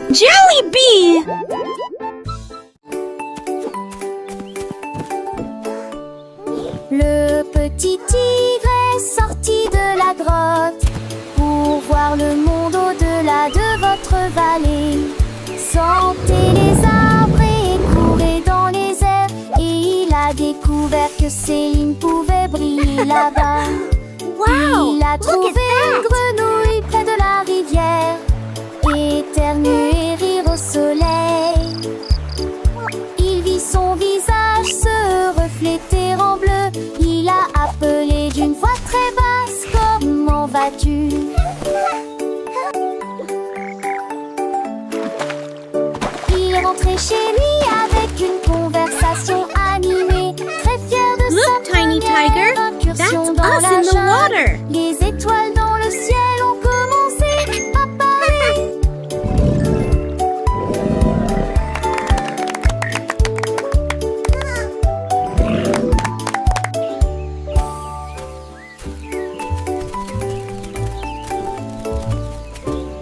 Jollibee! Le petit tigre est sorti de la grotte pour voir le monde au-delà de votre vallée. Sentez les arbres et courez dans les airs. Et il a découvert que Céline pouvait briller là-bas. Wow! Il a trouvé une grenouille près de la rivière, éternuer et rire au soleil. Il vit son visage se refléter en bleu. Il a appelé d'une voix très basse: comment vas-tu? Il est rentré chez lui avec une conversation animée, très fier de Look, sa Tiny Tiger, première incursion that's dans us la in the jungle. water. Les étoiles dans le ciel ont commencé à parler.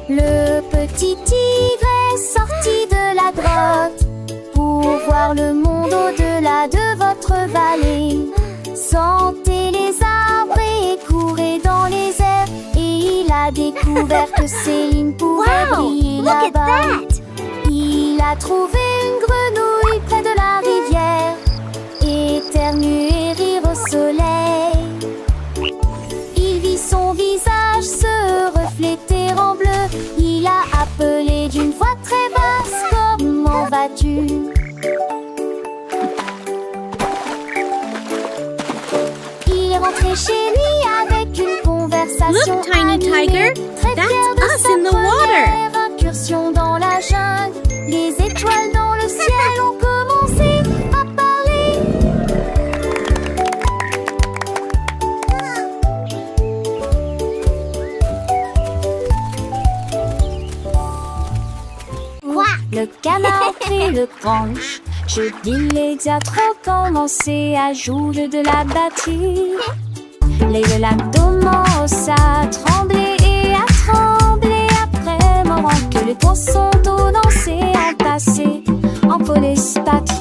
Le petit tigre est sorti de la grotte pour voir le monde au-delà de votre vallée. Sentez les arbres et courez dans les airs. Et il a découvert que Céline pouvait briller là-bas. Il a trouvé une grenouille près de la rivière, éternuer et rire au soleil. Il vit son visage se refléter en bleu. Il a appelé d'une voix très basse: comment vas-tu? Il est rentré chez lui avec une conversation Look, Tiny animée, Tiger, très that's fier de us sa in the water. première incursion dans la jungle. Les étoiles dans le ciel ont commencé à parler. Le canard prit le branche. Jeudi, les diâtres ont commencé à jouer de la batterie. Les lacs commencent à trembler et à trembler après moment que les poissons d'eau dansaient en passé, en polyspath.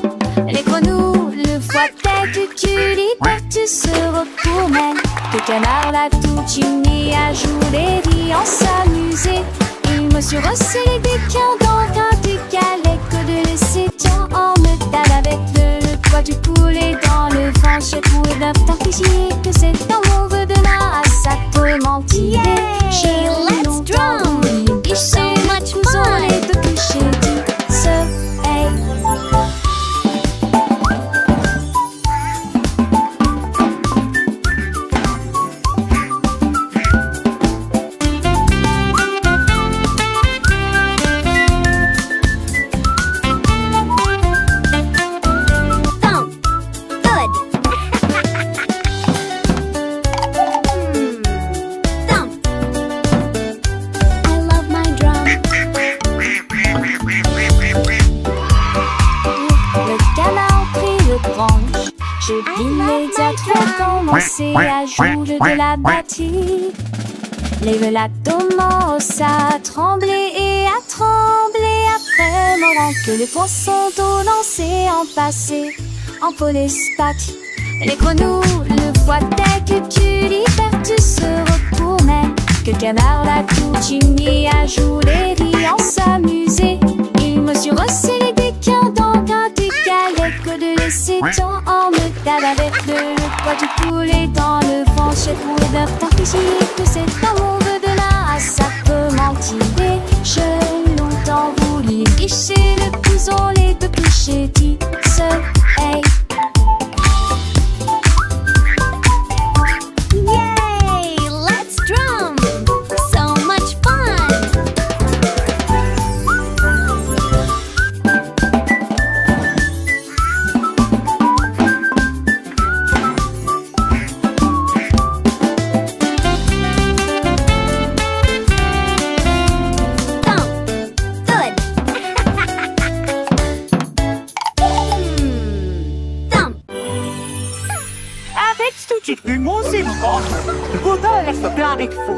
Les grenouilles le voient tête tu se retournent. Le canard l'a tout uni à jouer et en s'amuser. Il me suis resserré des quins dans un décalé que de laisser tiens en me tape avec le poids du poulet dans le vent. J'ai trouvé d'un fichier que c'est un mauvais de là à sa tourmentille. Yay! Let's drum! It's so much fun! Les deux clichés du soleil. Commencer à jouer de la batterie. Les lacs commencent à trembler et à trembler après moment que les poissons d'eau dansaient en passé, en polyspath. Les grenouilles le voient dès que tu libères, tu se retournais. Que le canard l'a tout uni à jouer et en s'amuser. Il me suis resserré des quins dans un décalé que de laisser tant en me tape avec le poids du poulet dans le vent. J'ai trouvé d'un fichier que c'est un mauvais de là à sa mentir. J'ai longtemps voulu licher le couson, les deux clichés du soleil. Yay! Let's drum! So much fun! Ci música, buttare sto piano fu.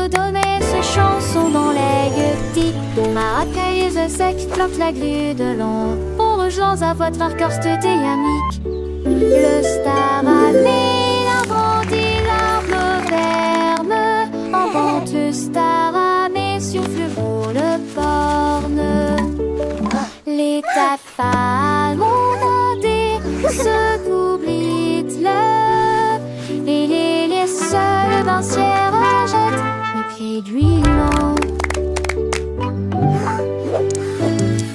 fredonnait ses chansons dans les gueutis. Maracailleuse sec flotte la grue de l'an. Pour rejoindre à votre marqueur et Yannick. Le star a mis l'inventi l'arbre ferme. En vente le star a mis souffle pour le porne. Les taffales ont demandé ce qu'oublie le. Et les seuls bancières jettent les pieds d'huilant.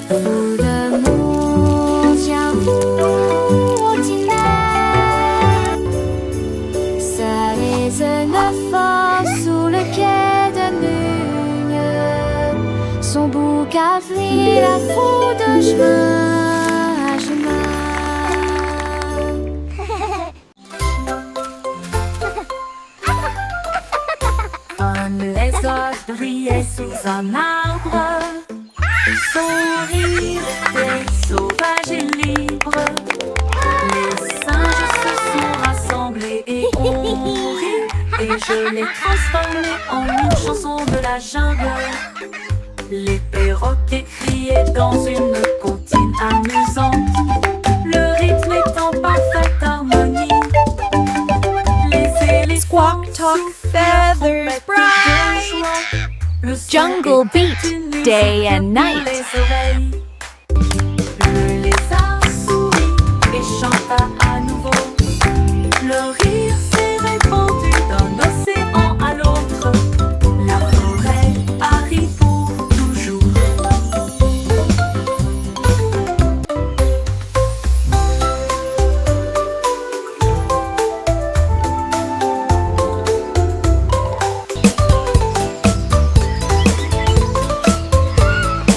Fou de monde, tiens vous au dîner. Ça résonne fort sous le quai de Mugne. Son bouc a pris la foule de chemin à chemin. Comme les oies brillaient sous un arbre, son rire était sauvage et libre. Les singes se sont rassemblés et ont ri, et je l'ai transformé en une chanson de la jungle. Les perroquets criaient dans une comptine amusante, le rythme est en parfaite harmonie. Les éléphants Squawk, talk, feathers, bright. le son Jungle était beat, une musique day and pour night. les oreilles. Le lézard sourit et chanta à nouveau. Le rire s'est répandu d'un océan à l'autre. La forêt a ri pour toujours.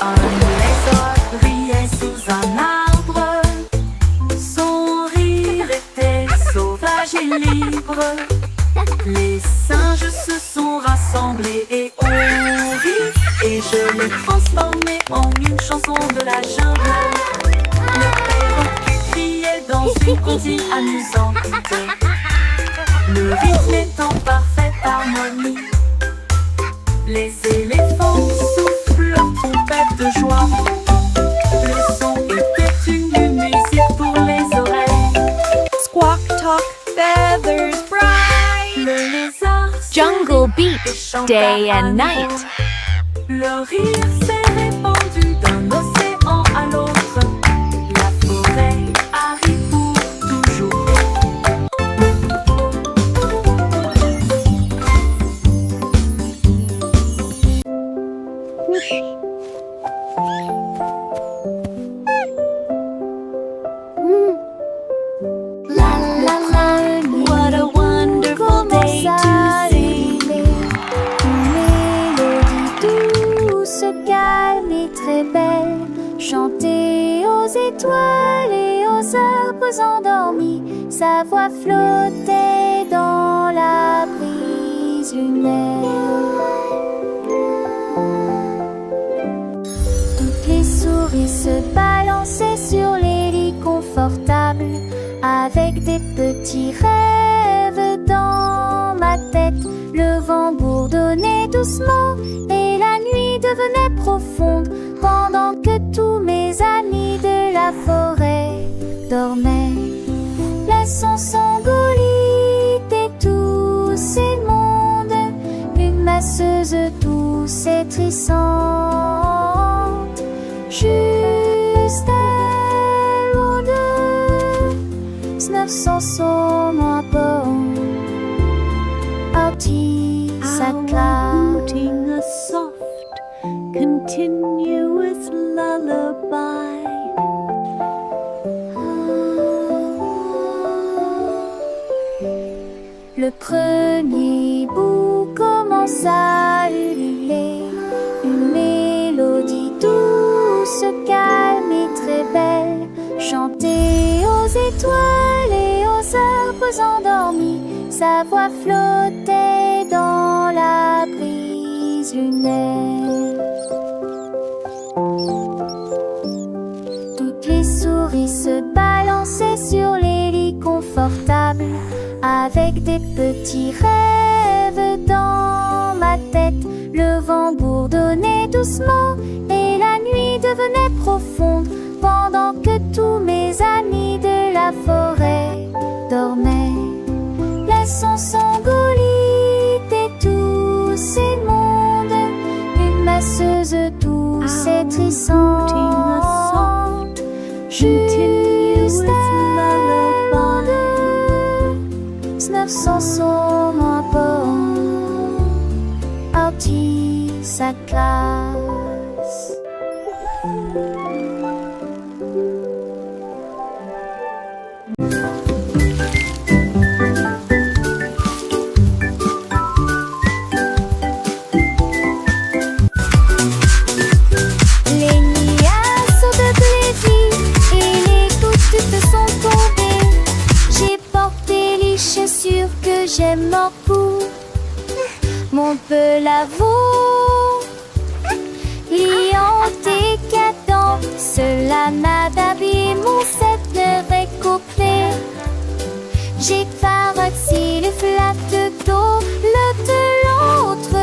Un lézard brillait sous un arbre. Son rire était sauvage et libre. Les singes se sont rassemblés et ont ri, et je l'ai transformé en une chanson de la jungle. Le perroquet criait dans une comptine amusante, le rythme est en parfaite harmonie. Les éléphants soufflent leur trompette de joie. Le son était une musique pour les oreilles. Squawk, talk, feathers, bright. Le lézard Jungle beat, et chanta day à and nouveau. night. Le rire s'est répandu d'un océan à l'autre. La forêt a ri pour toujours. What a wonderful day to see. Une mélodie douce, calme et très belle, chantée aux étoiles et aux arbres endormis. Sa voix flottait dans la brise lunaire. Toutes les souris se balançaient sur les lits confortables, avec des petits rêves dans ma tête. Le vent bourdonnait doucement et la nuit devenait profonde, pendant que tous mes amis de la forêt dormaient. Laissons Sangolite et tous ces mondes, une masseuse douce et trissante, juste elle ou deux, snöf som sommar på Sakla. Outing a soft, continuous lullaby. Le premier bout commence à ululer, une mélodie douce, calme et très belle, chantée aux étoiles et aux arbres endormis. Sa voix flottait dans la brise lunaire. Toutes les souris se balançaient sur les lits confortables, avec des petits rêves dans ma tête. profonde, pendant que tous mes amis de la forêt dormaient. Laissons s'engolir et tous ces mondes, une masseuse douce et trissante, juste avant de 900 son rapport, parti sa classe. Les liasses de plaisir et les gouttes sont tombées. J'ai porté les chaussures que j'aime pour mon peu lavo, liant et cadent. Cela m'a d'habiller mon set de récoupler. J'ai caressé le flatte d'eau, le de l'autre,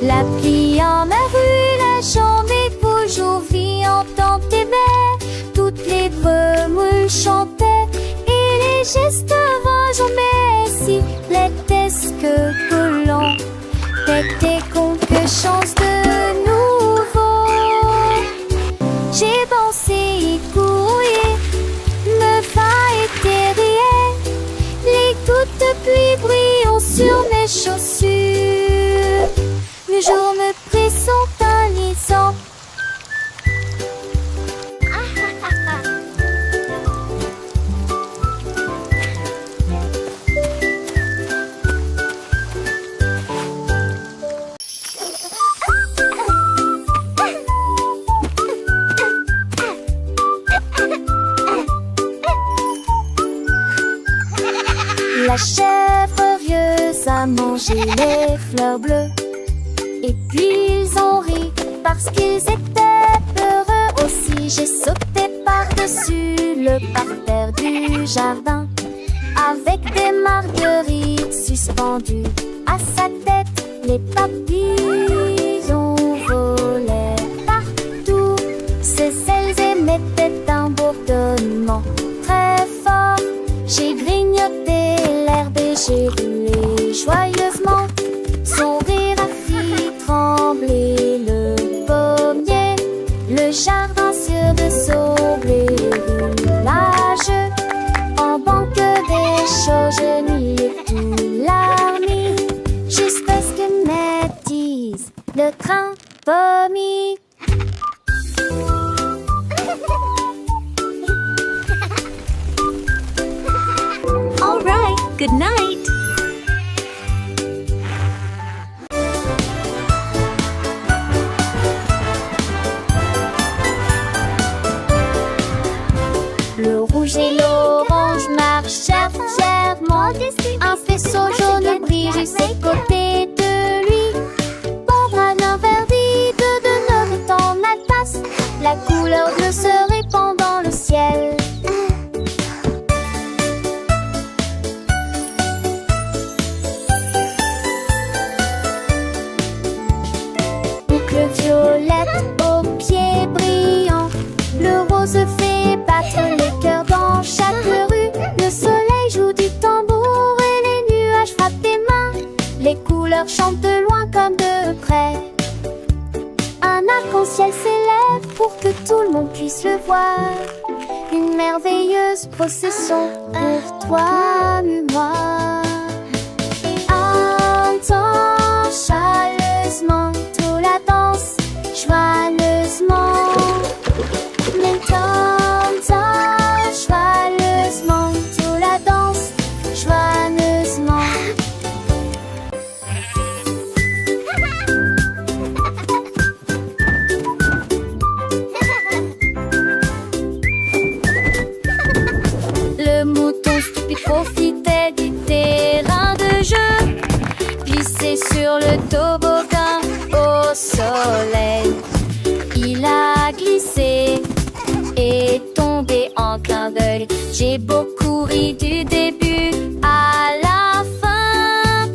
la pliant ma rue, la jambe est aujourd'hui en temps baies. Toutes les remoules chantaient et les gestes jamais si plaidesques que l'on était quelque chance de nouveau. J'ai pensé y courir, me va et derrière, les gouttes de pluie brillent sur mes chaussures. Le jour me pressent un lisant. La chèvre rieuse a mangé les fleurs bleues. Et puis ils ont ri parce qu'ils étaient heureux aussi. J'ai sauté par-dessus le parterre du jardin, avec des marguerites suspendues à sa tête. Les papillons volaient partout. Ses ailes émettaient un bourdonnement très fort. J'ai grignoté l'herbe et j'ai roulé joyeusement. Son rire a fait trembler le pommier, le jardin sur de sombres villages. En banque des champs, je nuis tout l'armée, jusqu'à ce que m'attise le train pommier. All right, good night. Le rouge et l'orange marchèrent fièrement. Un faisceau jaune brille juste à côté de lui. Barbara d'un verdi, de neuf est en alpace. La couleur bleue se répand dans le ciel. Boucle violette aux pieds brillants, le rose fait battre les cœurs dans chaque rue. Le soleil joue du tambour et les nuages frappent des mains. Les couleurs chantent de loin comme de près. Un arc-en-ciel s'élève pour que tout le monde puisse le voir. Une merveilleuse procession pour toi et moi. Entends chaleureusement toute la danse, joyeusement. Joyeusement, toute la danse, joyeusement. Le mouton stupide profitait du terrain de jeu, glissé sur le toboggan au soleil. Il a glissé et tombé en clin d'œil. J'ai beaucoup ri du début à la fin.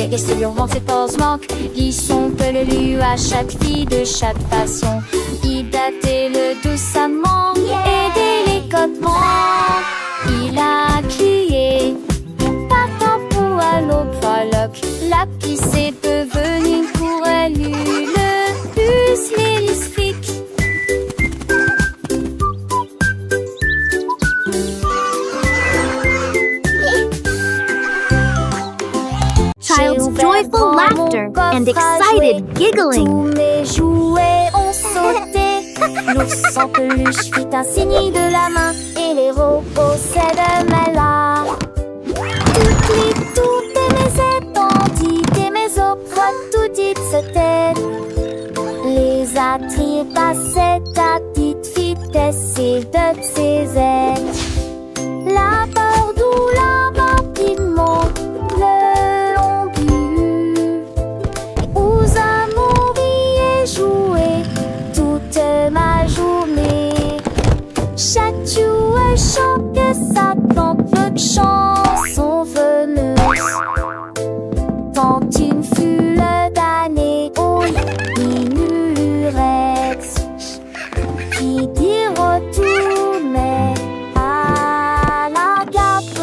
les restaurants c'est manque. Disons que le lieu à chaque fille de chaque façon. Idater-le doucement et délicatement. Il a crié, partant pour à l'autre faloc. La pisse est devenue pour elle le plus lyrique. Child's joyful laughter and excited giggling. Tous mes jouets ont sauté. L'ours en peluche fit un signe de la main et les robots s'aident là. Toutes mes étendues et mes opres, tout dit se tête. Les attraits passaient à petite vitesse et de ses ailes. La peur d'où la rapidement le long but. Aux amours y joué toute ma journée. Chaque jouet chante que ça tente peu de chansons veneuses. Tant une foule d'années au ignorette qui dit retourner à la gape.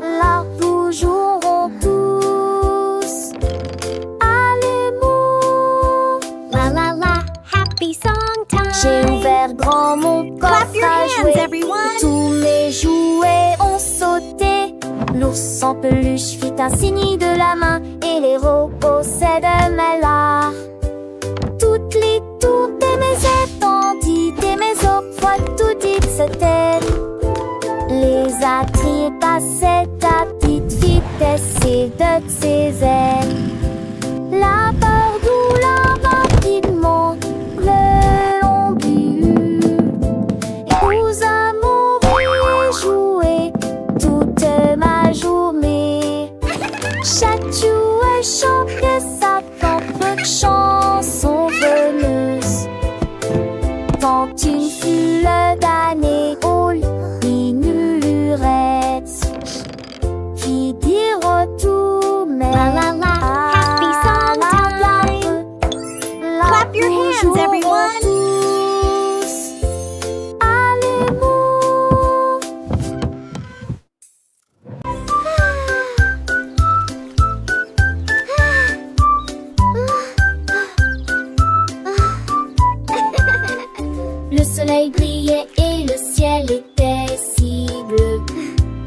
Là nous jouerons tous à l'amour. La la la, happy song time. J'ai ouvert grand mon coffre Clap your à hands, jouer. everyone. Tous mes jouets ont sauté. L'ours en peluche fit un signe de la main et les robots s'aident là. Toutes les tours de mes étendues et mes opres, tout dit se tête. Les attraits passaient à petite vitesse et de ses ailes. La peur d'où la rapidement le long but. Et aux amours y joué toute ma journée. Chaque jouet chante que ça tente peu de chansons veneuses. Tant une foule d'années au ignorette qui dit retourner La la la, happy song time. Clap your hands, everyone. Tous à l'amour. Le soleil brillait et le ciel était si bleu.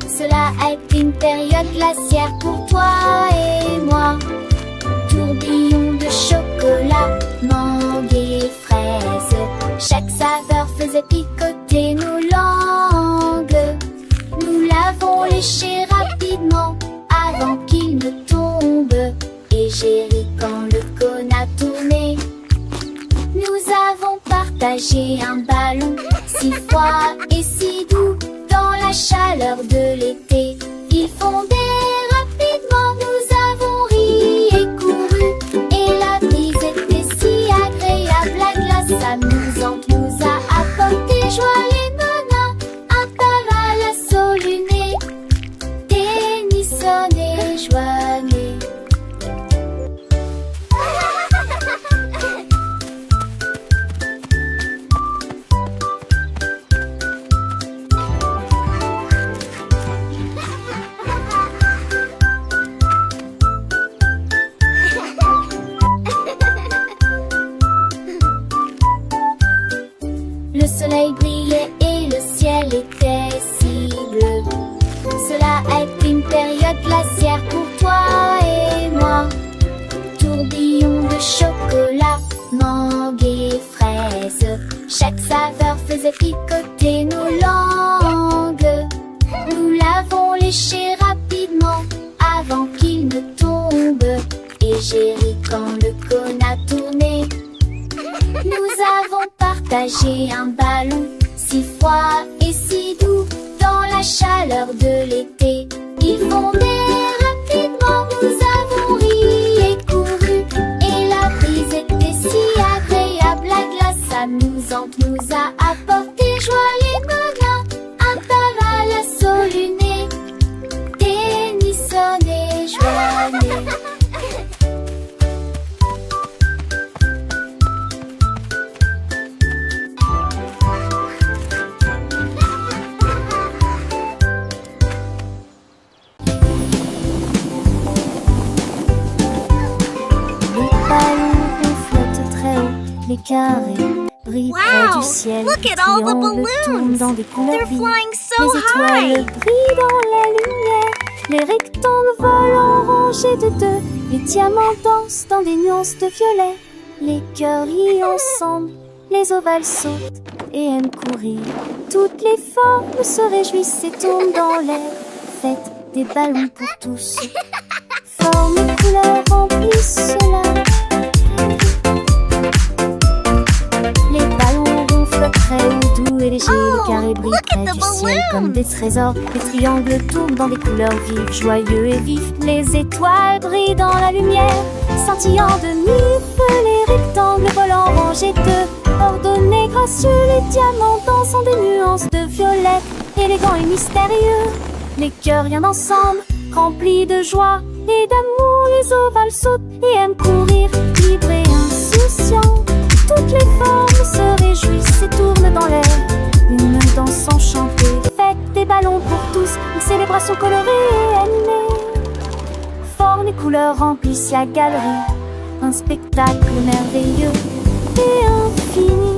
Cela a été une période glaciaire pour toi et moi. Tourbillon de chocolat, mangue et fraises. Chaque saveur faisait picoter nos langues. Nous l'avons léché rapidement avant qu'il ne tombe. Et j'ai ri quand le cône a tourné. Nous avons partagé un ballon si froid et si doux dans la chaleur de l'été. Il fondait rapidement, nous avons ri et couru. Et la brise était si agréable, la glace amusante nous a apporté joie et bonheur. Un paval à soluné, Tennyson et joigneux. Le soleil brillait et le ciel était si bleu. Cela a été une période glaciaire pour toi et moi. Tourbillon de chocolat, mangue et fraises. Chaque saveur faisait picoter nos langues. Nous l'avons léché rapidement avant qu'il ne tombe. Et j'ai ri quand le cône a tourné. Nous avons partagé un ballon si froid et si doux dans la chaleur de l'été. Il fondait rapidement, nous avons ri et couru. Et la brise était si agréable, la glace amusante nous a apporté joie et bonheur. Un paval à soluné, Tennyson et joigneux. carrés brillent près du ciel. Look at all the Triangles tournent balloons. dans des couleurs They're vives. flying so Les étoiles high. brillent dans la lumière. Les rectangles volent en rangées de deux. Les diamants dansent dans des nuances de violet. Les cœurs rient ensemble. Les ovales sautent et aiment courir. Toutes les formes se réjouissent et tournent dans l'air. Faites des ballons pour tous. Formes et couleurs remplissent cela. Les ballons ronflent très haut, doux et légers. Les carrés brillent look at près the du ciel comme des trésors. Les triangles tournent dans des couleurs vives, joyeux et vifs. Les étoiles brillent dans la lumière, scintillant de mille feux. Les rectangles volent en rangées de ordonnés, gracieux. Les diamants dansent en des nuances de violet, élégants et mystérieux. Les cœurs viennent ensemble, remplis de joie et d'amour. Les ovales sautent et aiment courir, libres et insouciants. Toutes les formes se réjouissent et tournent dans l'air. Une danse enchantée, faites des ballons pour tous. Une célébration colorée et animée. Formes et couleurs remplissent la galerie. Un spectacle merveilleux et infini.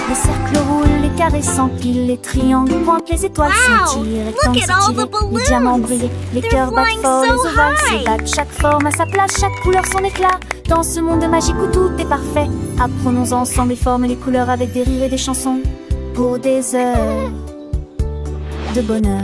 Les cercles roulent, les carrés s'empilent, les triangles pointent, les étoiles scintillent, les rectangles look at all the s'étirent, les balloons. diamants brillent, les They're cœurs battent flying fort, so les ovales high. se battent, chaque forme à sa place, chaque couleur son éclat. Dans ce monde magique où tout est parfait, apprenons ensemble les formes et les couleurs avec des rires et des chansons pour des heures de bonheur.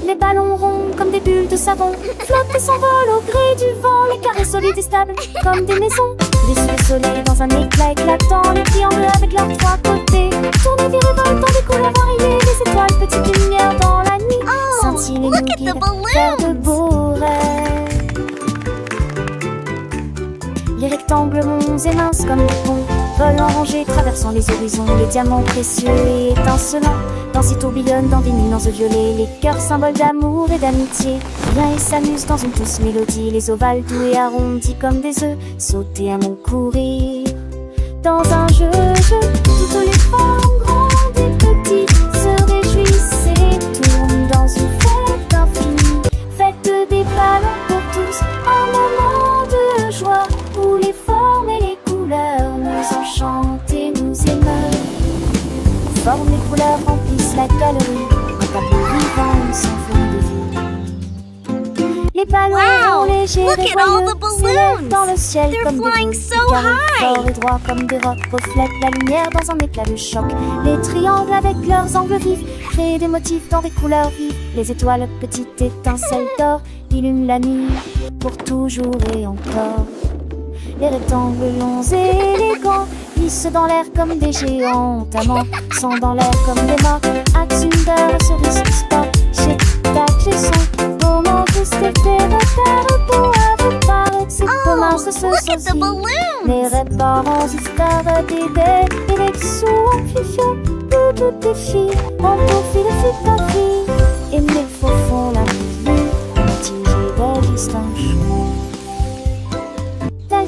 Les ballons ronds comme des bulles de savon flottent et s'envolent au gré du vent. Les carrés solides et stables comme des maisons. Les soleils dans un éclat éclatant. Les triangles avec leurs trois côtés tournent et virevoltent dans des couleurs variées. Les étoiles, petites lumières dans la nuit, scintillent et nous look at the guident balloons. vers de beaux rêves. Les rectangles ronds et minces comme des ponts volent en rangées, traversant les horizons. Les diamants précieux et étincelants dansent et tourbillonnent dans des nuances de violet. Les cœurs symboles d'amour et d'amitié viennent et s'amusent dans une douce mélodie. Les ovales doux et arrondis comme des œufs sautent et aiment courir dans un jeu. Toutes les formes grandes et petites se réjouissent et tournent dans une fête infinie. Faites des ballons pour tous, un moment de joie où les formes et les couleurs nous enchantent et nous émeuvent. Formes et couleurs remplissent la galerie, un tableau vivant, une symphonie de vie. Les ballons Wow, légers look et at all joyeux the s'élèvent balloons. dans le ciel They're comme des flying boules. so Les carrés high. forts et droits comme des rocs reflètent la lumière dans un éclat de choc. Les triangles avec leurs angles vifs créent des motifs dans des couleurs vives. Les étoiles, petites étincelles d'or, illuminent la nuit pour toujours et encore. Les rectangles longs et élégants glissent dans l'air comme des géants. Amants sont dans l'air comme des morts. Axunder, cerise, sport, chez tac, chez son. Moment juste effet repère pour avec paraître. C'est commun, ce look at the sosie. balloons. Les réparants, histoires d'idées, et les sous amplifiés. Toutes les filles, on profite de fit ta vie. Et mes faux font la vie, mitigée de distance.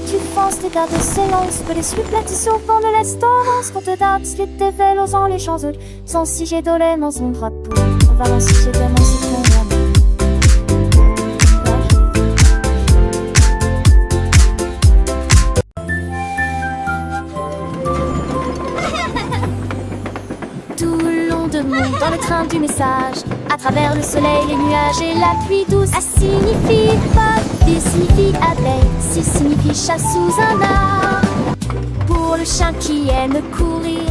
Tu penses tes dates de silence, que les suppletitions font de l'espérance. Quand te dates, slip tes vélos en les champs de sans si j'ai dolé dans son drapeau. On va lancer chez toi, mon citron. Tout le long de monde dans le train du message, à travers le soleil, les nuages et la pluie douce. A signifie pas, B signifie abeille, C signifie chat sous un arbre. Pour le chien qui aime courir,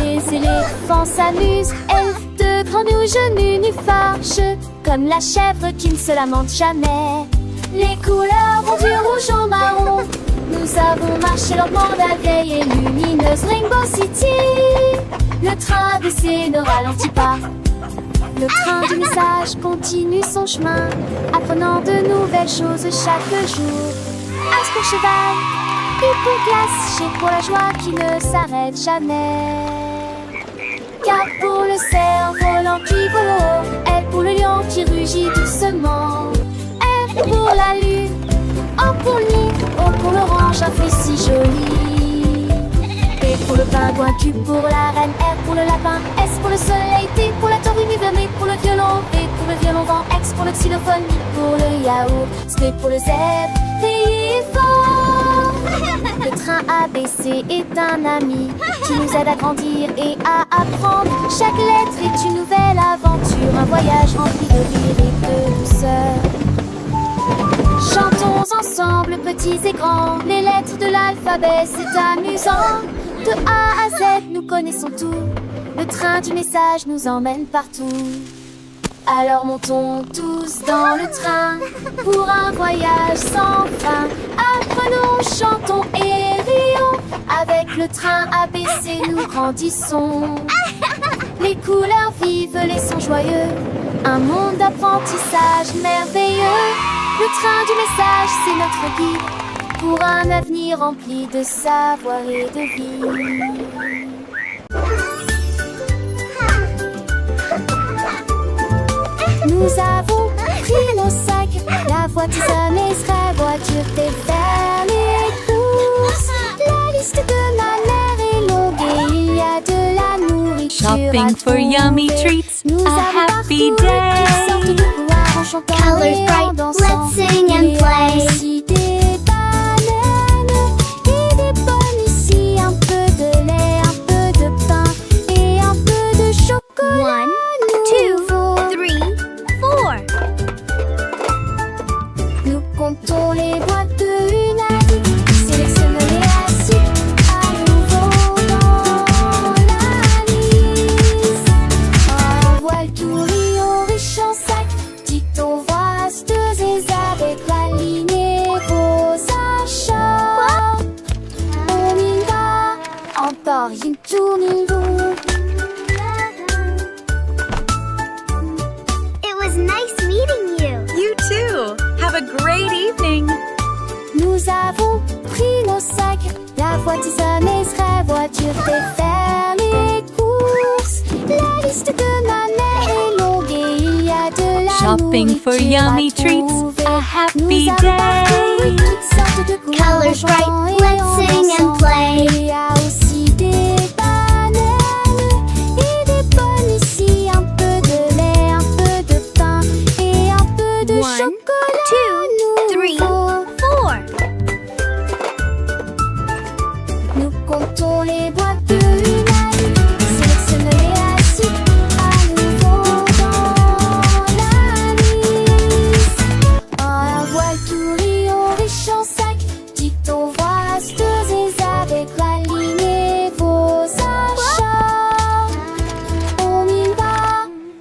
les éléphants s'amusent. Elfe de grands nus genoux fâcheux, comme la chèvre qui ne se lamente jamais. Les couleurs vont du rouge au marron. Nous avons marché lentement la vieille et lumineuse Rainbow City. Le train d'essai ne ralentit pas. Le train du message continue son chemin, apprenant de nouvelles choses chaque jour. As pour cheval, P pour glace, G pour la joie qui ne s'arrête jamais. K pour le cerf-volant qui vole haut, L pour le lion qui rugit doucement. F pour la lune, O pour le nid, O pour l'orange, un fruit si joli. P pour le pingouin, Q pour la reine, R pour le lapin, S pour le soleil, T pour la tortue, M pour le violon, V pour le violon vent, X pour le xylophone, I pour le yaourt, S pour le zèbre, T fort. Le train ABC est un ami qui nous aide à grandir et à apprendre. Chaque lettre est une nouvelle aventure, un voyage rempli de rire et de douceur. Chantons ensemble, petits et grands, les lettres de l'alphabet, c'est amusant. De A à Z, nous connaissons tout. Le train du message nous emmène partout. Alors montons tous dans le train pour un voyage sans fin. Apprenons, chantons et rions. Avec le train ABC, nous grandissons. Les couleurs vives, les sons joyeux. Un monde d'apprentissage merveilleux. Le train du message, c'est notre guide pour un avenir rempli de savoir et de vie. Nous avons pris nos sacs, la voiture sera voiture des fermiers et courses. La liste de ma mère est longue et il y a de la nourriture. Shopping for yummy treats, a happy day. Colors bright, let's sing and play. Aussi des bananes et des pommes ici, un peu de lait, un peu de pain et un peu de chocolat. 1, 2, 3, 4. Nous comptons les boîtes de une à une, sélectionnons-les assis à nouveau dans la liste. Un voile tout riant riche en sac, dicton vasteuse et avec aligner vos achats. On y va, en Paris tourne une roue. It was nice meeting you. You too. Have a great evening. Nous avons pris nos sacs, la voiture sera voiture des fermiers et courses. La liste de ma mère est longue et il y a de la Shopping for nourriture yummy à treats, trouver. a Nous happy avons parcouru day. toutes sortes de couleurs Colors bright, en jouant et let's en sing and dansant. play. Il y a aussi des bananes et des pommes ici, un peu de lait, un peu de pain et un peu de 1, chocolat. 2, 3, nouveau. 4. Nous comptons les boîtes de une à une, sélectionnons-les assis à nouveau dans la liste. Un voile tout riant riche en sac, dicton vasteuse et avec aligner vos achats. On y va,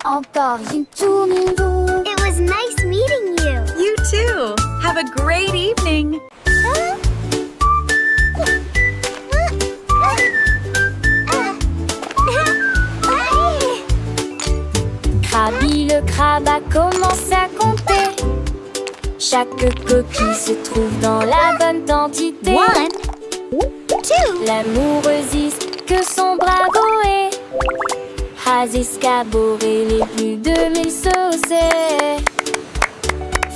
encore une tourne une roue. It was nice meeting you. You too. Have a great evening. Krabi le crabe a commencé à compter. Chaque coquille se trouve dans la bonne quantité. 1, 2. L'amoureuse que son bravo est. Has escaboré les plus de 1000 saucés.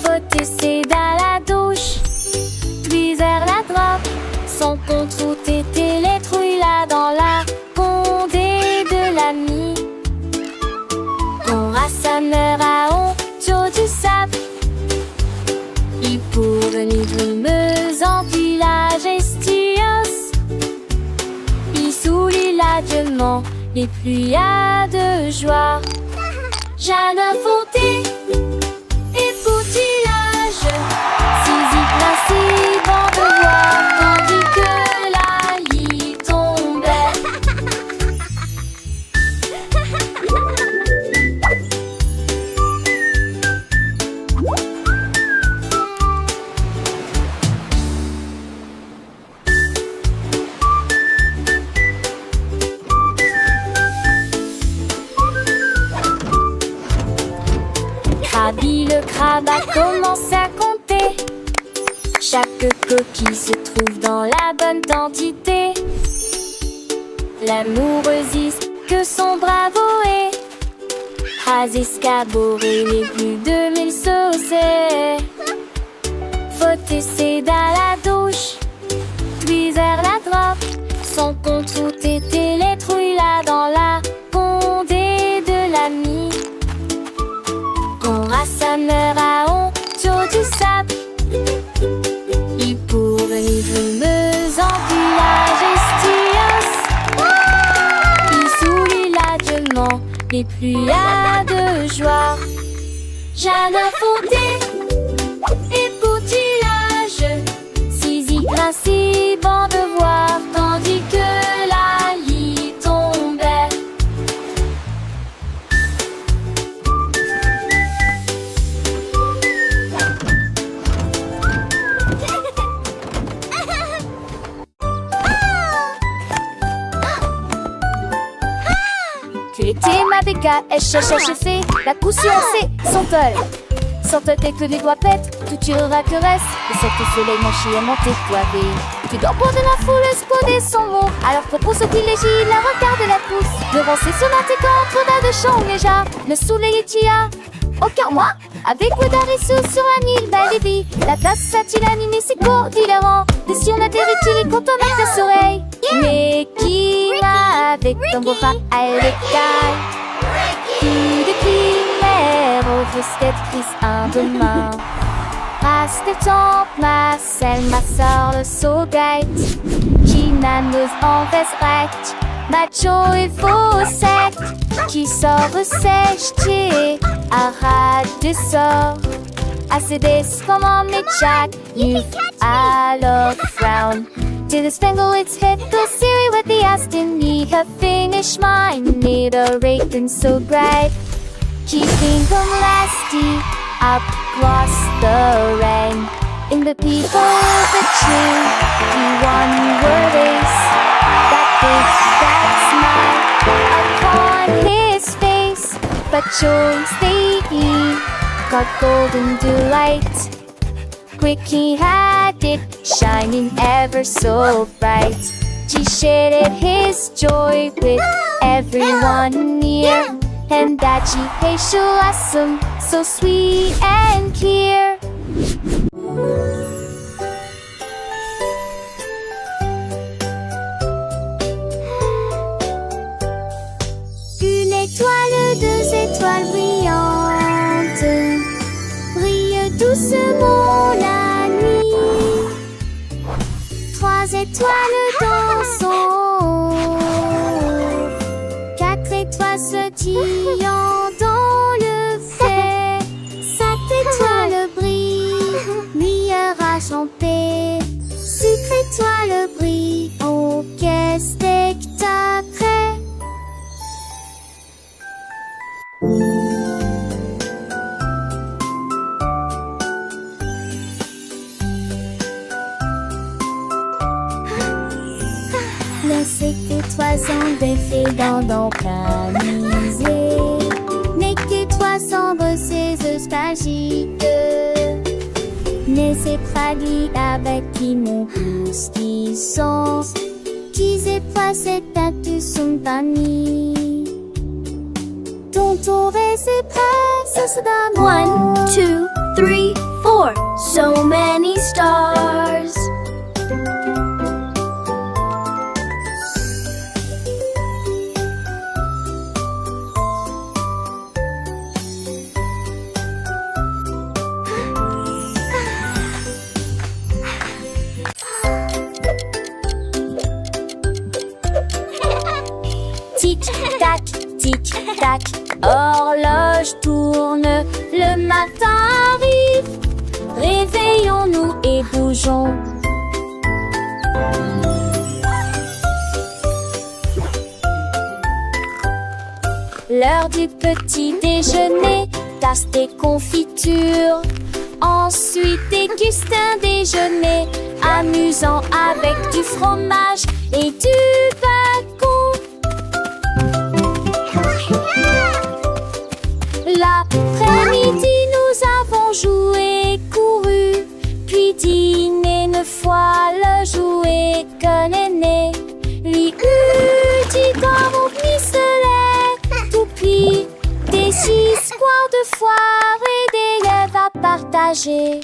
Faut essayer dans la douche, puis vers la droite. Son compte route était les trouilles là dans la condé de l'ami. Ton rassembleur à honte du sable. Il pour venir brumeuse en village estios. Il soulit largement les pluies à de joie. Jeanne a fondé et poutillage. Saisie principe en devoir tandis que la lit tombait. Krabi le crabe a commencé à compter. Chaque coquille se trouve dans la bonne quantité. L'amoureuse que son bravo est. Has escaboré les plus de 1000 saucés. Faut essayer dans la douche, puis vers la droite. Son compte route était les trouilles là dans la condé de l'ami. Qu'on rassembleur à honte du sable. Il pour venir me et plus y a de joie. Jardin fondé et poutillage, Zizi grinçait, bon de voir, tandis que la lie tombait. Tu étais ma béca, fait la cousue son tol. Sans te tes que les doigts pètent, tout tu caresse. Et cet soleil manché est monté poivé. Tu dois prendre la foule, exploder son mot. Alors propose ce qu'il légit, la regarde la pousse. Devant ses sonates contre d'un de chant déjà. Le soleil est a aucun moi. Avec Wedarisou sur un île belle et vie. La place a-t-il animé ses cours d'hilarant. Et si on atterrit-il quand on a tes oreilles. Mais qui va avec ton beau rat à l'écaille. Qui de primaire au fusquette prise un demain. Race de temps, Marcel, ma soeur, le saugate. Qui n'annonce en veste macho et faussette. Qui sort sèche, arrête de sort. Assez des comment mais Jack, you alors frown. To the spangle its hit, the Siri with the Aston need her finish mine. Need a rating so bright, keeping them lasty across the rain. In the people of the tree, he one word is that big, that smile upon his face. But choice they eat got golden delight. Quick he had it, shining ever so bright. He shared his joy with everyone near. And that she hey awesome, so sweet and clear. Une étoile, deux étoiles brillantes brillent doucement la nuit. Trois étoiles dansant, quatre étoiles sautillant dans le fait. Cinq étoiles brillent, mirage en paix. Six étoiles brillent, oh quel spectacle. Les 5 étoiles sont défaites dans camisé. N'est que 300 bosses nostalgiques. Mais c'est traduit avec qui mon pouce qui sont. Qui c'est pas cette tête son panier. Tonton c'est prêt, ça donne. 1, 2, 3, 4. So many stars. Tic-tac, tic-tac, horloge tourne, le matin arrive. Réveillons-nous et bougeons. L'heure du petit déjeuner, tasse des confitures. Ensuite déguste un déjeuner amusant avec du fromage et du bacon. L'après-midi, nous avons joué, couru, puis dîné 9 fois le jouet que l'aîné lui eut dit comme au pistolet, tout pis, des histoires de foire et des lèvres à partager.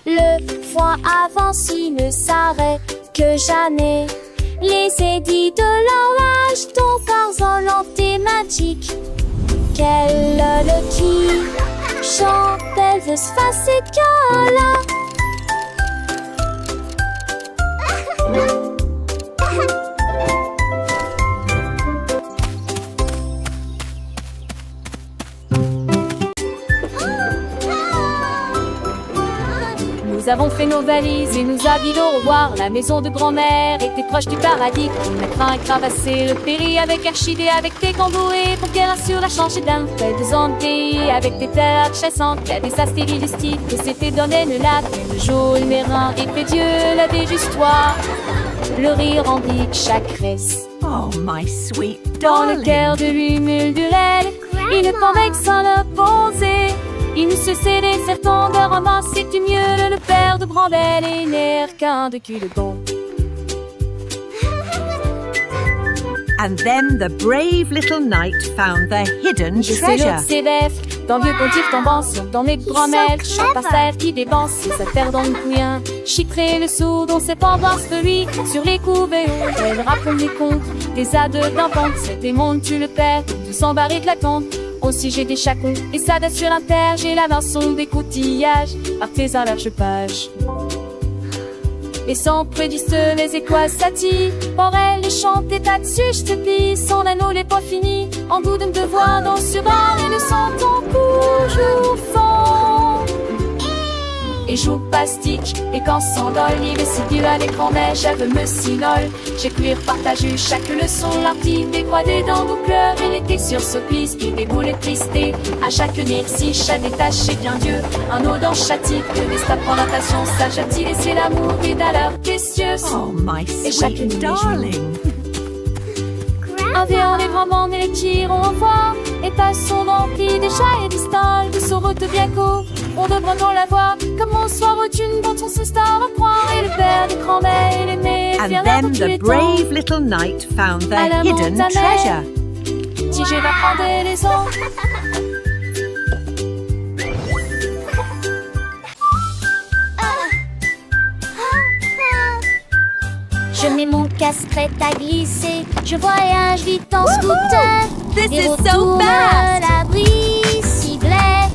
Le foin avance, il ne s'arrête que jamais. Les édits de l'orage, ton corps volanté magique. Quelle le qui chante, elle veut se passer de là. Nous avons fait nos valises et nous habillons au revoir. La maison de grand-mère était proche du paradis. On a craint et cravassé le péri avec Archidée, avec tes camboués pour qu'elle assure la change d'un fait des ondes avec tes terres chassantes. Il y a des astéries du style que s'était donné le lac. Le jour, le mérin et fait Dieu la déjustoire. Le rire remplit chaque reste. Oh, my sweet Dans le darling. cœur de l'humule du lait, il ne convainc sans le poser. Il ne se cédait certain de romance, c'est-tu mieux le père de Brambelle et l'air qu'un de cul de bon. And then the brave little knight found the hidden Je sais treasure. l'autre s'évève, dans vieux pontifs tombant sur dans mes grand-mères, chante par terre qui dépense, sa terre dans le couillin. Chitré le sourd dont ses pendances de lui, sur les couvées hauts, elle raconte des contes, des ades d'enfants, c'est des mondes, tu le perds, tu s'embarrer de la tombe. Aussi j'ai des chacons, et ça date sur l'inter, j'ai la maçon des coutillages, artisan large page. Et sans prédiste les étoiles s'attirent, pour elle les chante des tas dessus, je te plie, son anneau n'est pas fini, en goût de me devoir dans sur un et le sentant toujours fond. Et joue pastique, et quand s'endole, il est si dur à l'écran, mais j'avais me sinole. J'ai pu partager chaque leçon, l'artiste décroisée dans nos cœurs, elle était sur ce piste, qui déboule tristé. À chaque merci, chaque détaché bien Dieu, un odeur châtique, que destape en natation, sage a-t-il laissé l'amour, et d'alors précieuse. Oh, my Et chaque sweet nuit, darling. un vieux les grands bancs et les tirons au fort, et passons remplis des chats et des stalles, de saurote bien court, on devrait non la voir, comme on soir une dont on se star à croire, et le père des grands-mères et les mères, And then the brave little knight found the À la hidden montagne. treasure. Si je vais prendre les ans. Je mets mon casquette à glisser. Je voyage vite en scooter. This Et is retourne so fast. l'abri ciblait.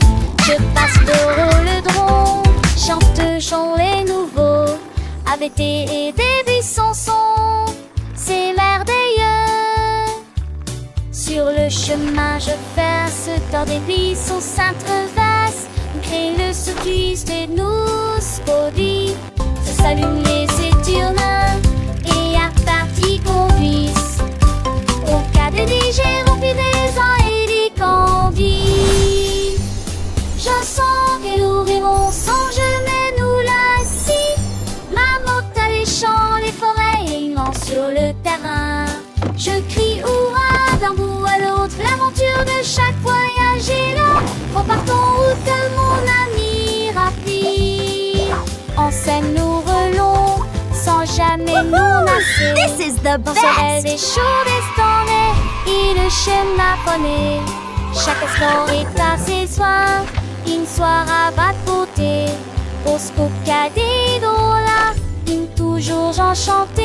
Je passe de rôle-dron. Chante chant les nouveaux. Avec et des buissons sont. C'est merveilleux. Sur le chemin, je verse dans des buissons s'intreversent. Crée le saucisse et nous spodie. Se s'allument les éturnins. Et à partie qu'on puisse. Au cas de j'ai rempli des ans et des candies. Je sens qu'elle ouvrit mon songe, mais nous la scie. Ma motte à les champs, les forêts et une lance sur le terrain. Je crie hurrah d'un bout à l'autre, l'aventure de chaque voyage est là. Repartons route que mon ami rapide. En scène nous relons, sans jamais nous masser. This is the Dans ce rêve best. des chauds destonnés, et le schéma connaît. Chaque sport est à ses soins, une soirée à bas de beauté. Au scoop cadet là, une toujours enchanté.